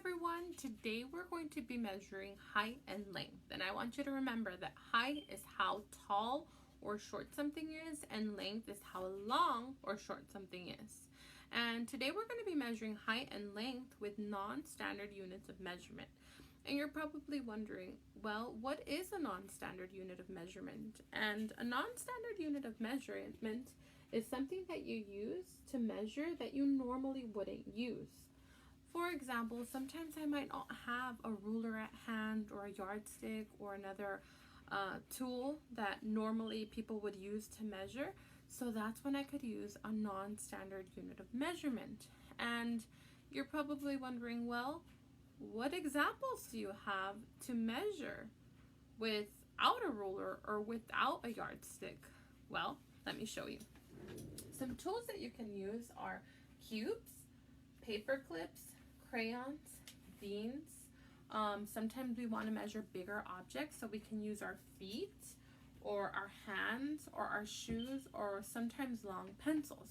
everyone, today we're going to be measuring height and length, and I want you to remember that height is how tall or short something is and length is how long or short something is. And today we're going to be measuring height and length with non-standard units of measurement. And you're probably wondering, well, what is a non-standard unit of measurement? And a non-standard unit of measurement is something that you use to measure that you normally wouldn't use. For example, sometimes I might not have a ruler at hand or a yardstick or another tool that normally people would use to measure. So that's when I could use a non-standard unit of measurement. And you're probably wondering, well, what examples do you have to measure without a ruler or without a yardstick? Well, let me show you. Some tools that you can use are cubes, paper clips, crayons, beans. Sometimes we want to measure bigger objects, so we can use our feet or our hands or our shoes or sometimes long pencils.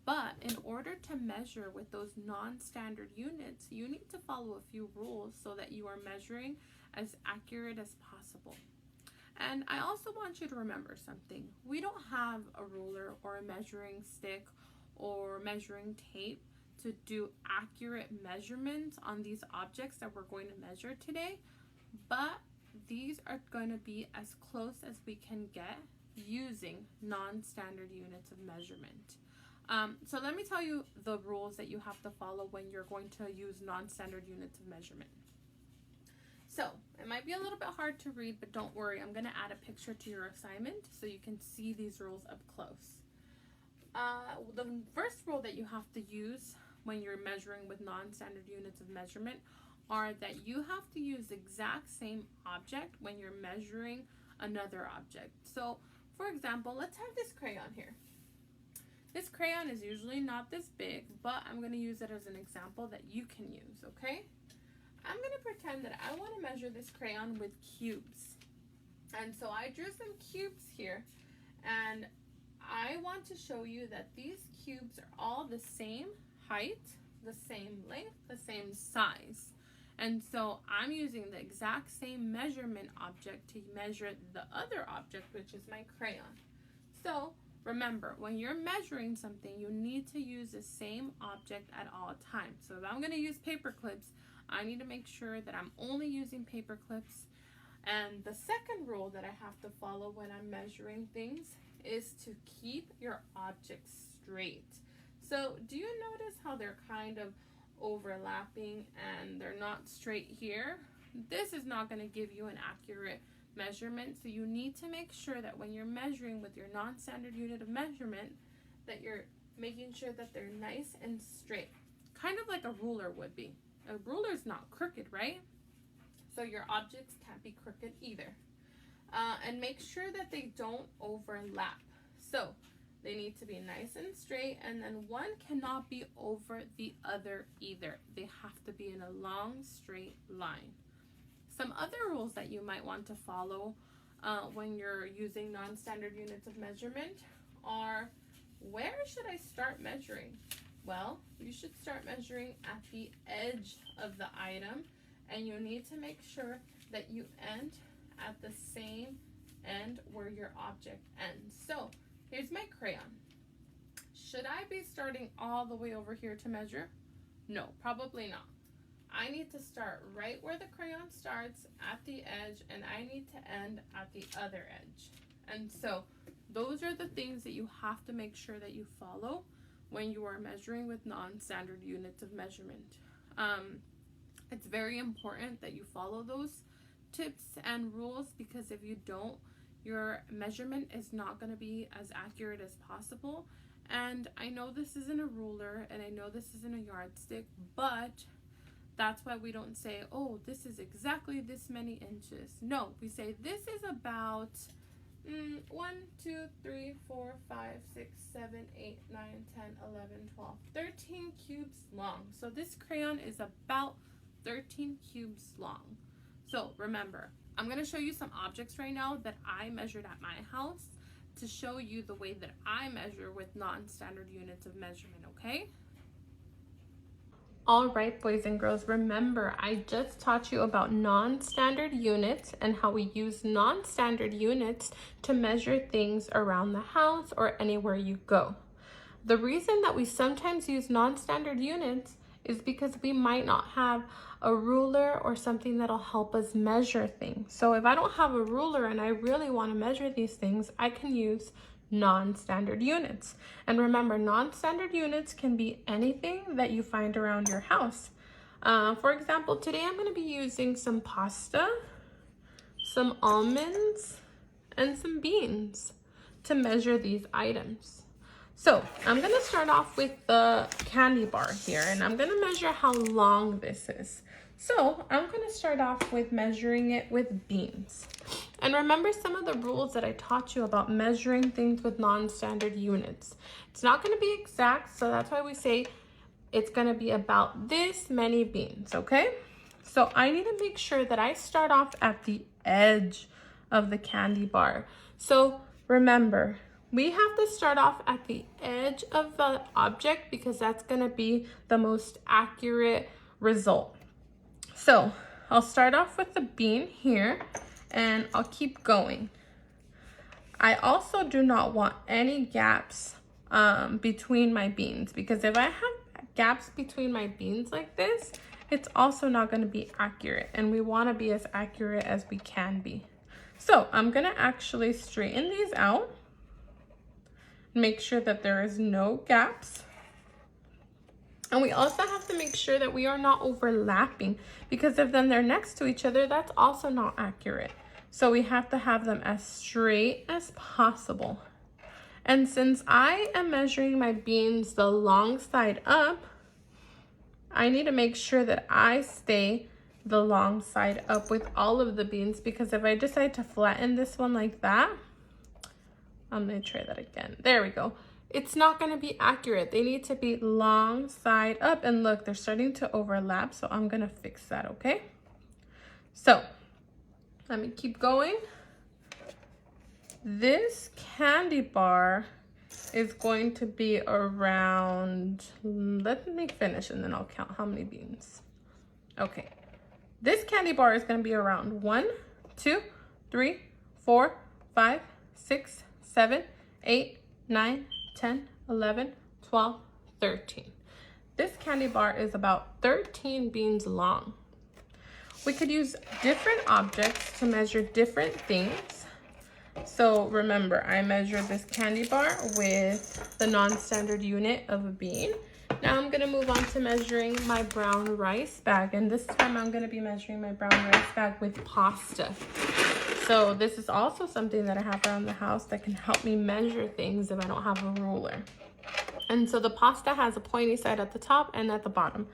But in order to measure with those non-standard units, you need to follow a few rules so that you are measuring as accurate as possible. And I also want you to remember something. We don't have a ruler or a measuring stick or measuring tape to do accurate measurements on these objects that we're going to measure today, but these are going to be as close as we can get using non-standard units of measurement. So let me tell you the rules that you have to follow when you're going to use non-standard units of measurement. So it might be a little bit hard to read, but don't worry, I'm going to add a picture to your assignment so you can see these rules up close. The first rule that you have to use when you're measuring with non-standard units of measurement are that you have to use the exact same object when you're measuring another object. So for example, let's have this crayon here. This crayon is usually not this big, but I'm going to use it as an example that you can use, okay? I'm going to pretend that I want to measure this crayon with cubes. And so I drew some cubes here, and I want to show you that these cubes are all the same height, the same length, the same size. And so I'm using the exact same measurement object to measure the other object, which is my crayon. So remember, when you're measuring something, you need to use the same object at all times. So if I'm going to use paper clips, I need to make sure that I'm only using paper clips. And the second rule that I have to follow when I'm measuring things is to keep your objects straight. So do you notice how they're kind of overlapping and they're not straight here? This is not going to give you an accurate measurement, so you need to make sure that when you're measuring with your non-standard unit of measurement that you're making sure that they're nice and straight, kind of like a ruler would be. A ruler is not crooked, right? So your objects can't be crooked either. And make sure that they don't overlap. So they need to be nice and straight, and then one cannot be over the other either. They have to be in a long straight line. Some other rules that you might want to follow when you're using non-standard units of measurement are, where should I start measuring? Well, you should start measuring at the edge of the item, and you need to make sure that you end at the same end where your object ends. So here's my crayon. Should I be starting all the way over here to measure? No, probably not. I need to start right where the crayon starts at the edge, and I need to end at the other edge. And so those are the things that you have to make sure that you follow when you are measuring with non-standard units of measurement. It's very important that you follow those tips and rules, because if you don't, your measurement is not going to be as accurate as possible. And I know this isn't a ruler and I know this isn't a yardstick, but that's why we don't say, oh, this is exactly this many inches. No, we say this is about 1, 2, 3, 4, 5, 6, 7, 8, 9, 10, 11, 12, 13 cubes long. So this crayon is about 13 cubes long. So remember, I'm going to show you some objects right now that I measured at my house to show you the way that I measure with non-standard units of measurement, okay? All right, boys and girls, remember I just taught you about non-standard units and how we use non-standard units to measure things around the house or anywhere you go. The reason that we sometimes use non-standard units is because we might not have a ruler or something that'll help us measure things. So if I don't have a ruler and I really want to measure these things, I can use non-standard units. And remember, non-standard units can be anything that you find around your house. For example, today I'm going to be using some pasta, some almonds, and some beans to measure these items. So I'm going to start off with the candy bar here, and I'm going to measure how long this is. So I'm going to start off with measuring it with beans. And remember some of the rules that I taught you about measuring things with non-standard units. It's not going to be exact, so that's why we say it's going to be about this many beans, okay? So I need to make sure that I start off at the edge of the candy bar. So remember, we have to start off at the edge of the object because that's going to be the most accurate result. So I'll start off with the bean here, and I'll keep going. I also do not want any gaps between my beans, because if I have gaps between my beans like this, it's also not going to be accurate, and we want to be as accurate as we can be. So I'm going to actually straighten these out, make sure that there is no gaps. And we also have to make sure that we are not overlapping, because if then they're next to each other, that's also not accurate. So we have to have them as straight as possible. And since I am measuring my beans the long side up, I need to make sure that I stay the long side up with all of the beans, because if I decide to flatten this one like that, I'm going to try that again. There we go. It's not going to be accurate. They need to be long side up, and look, they're starting to overlap, so I'm going to fix that, okay? So let me keep going. This candy bar is going to be around, let me finish and then I'll count how many beans. Okay, this candy bar is going to be around 1, 2, 3, 4, 5, 6, 7, 8, 9, 10, 11, 12, 13. This candy bar is about 13 beans long. We could use different objects to measure different things. So remember, I measured this candy bar with the non-standard unit of a bean. Now I'm going to move on to measuring my brown rice bag. And this time I'm going to be measuring my brown rice bag with pasta. So this is also something that I have around the house that can help me measure things if I don't have a ruler. And so the pasta has a pointy side at the top and at the bottom.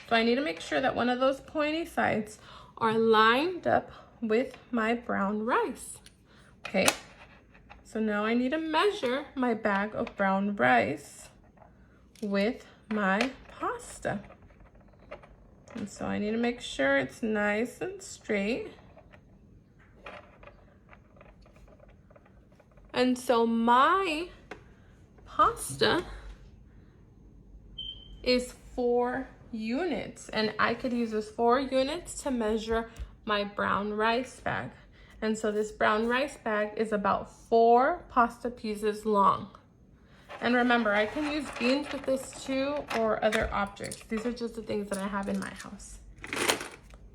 So I need to make sure that one of those pointy sides are lined up with my brown rice. Okay, so now I need to measure my bag of brown rice with my pasta. And so I need to make sure it's nice and straight. And so my pasta is 4 units, and I could use those 4 units to measure my brown rice bag. And so this brown rice bag is about 4 pasta pieces long. And remember, I can use beans with this too, or other objects. These are just the things that I have in my house.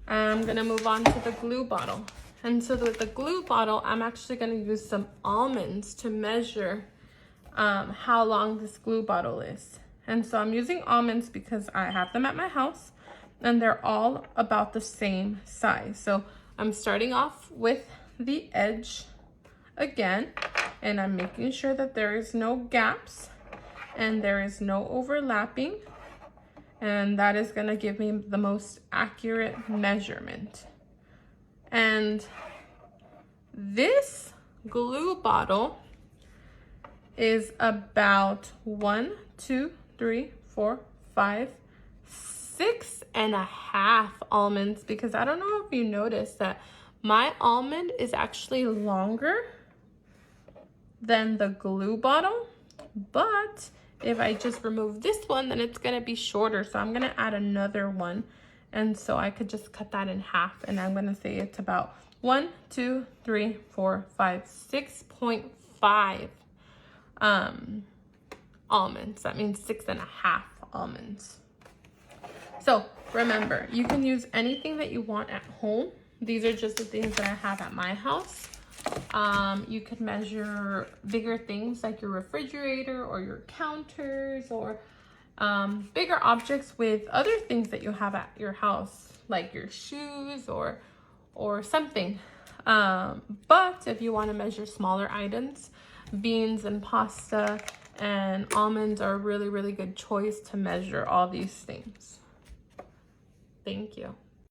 I'm gonna move on to the glue bottle. And so with the glue bottle, I'm actually gonna use some almonds to measure how long this glue bottle is. And so I'm using almonds because I have them at my house, and they're all about the same size. So I'm starting off with the edge again, and I'm making sure that there is no gaps and there is no overlapping, and that is going to give me the most accurate measurement. And this glue bottle is about 1, 2, 3, 4, 5, 6.5 almonds, because I don't know if you noticed that my almond is actually longer than the glue bottle, but If I just remove this one, then it's gonna be shorter. So I'm gonna add another one. And so I could just cut that in half, and I'm gonna say it's about 1, 2, 3, 4, 5, 6.5 almonds. That means 6.5 almonds. So remember, you can use anything that you want at home. These are just the things that I have at my house. You could measure bigger things like your refrigerator or your counters, or bigger objects with other things that you have at your house, like your shoes or something. But if you want to measure smaller items, beans and pasta and almonds are a really, really good choice to measure all these things. Thank you.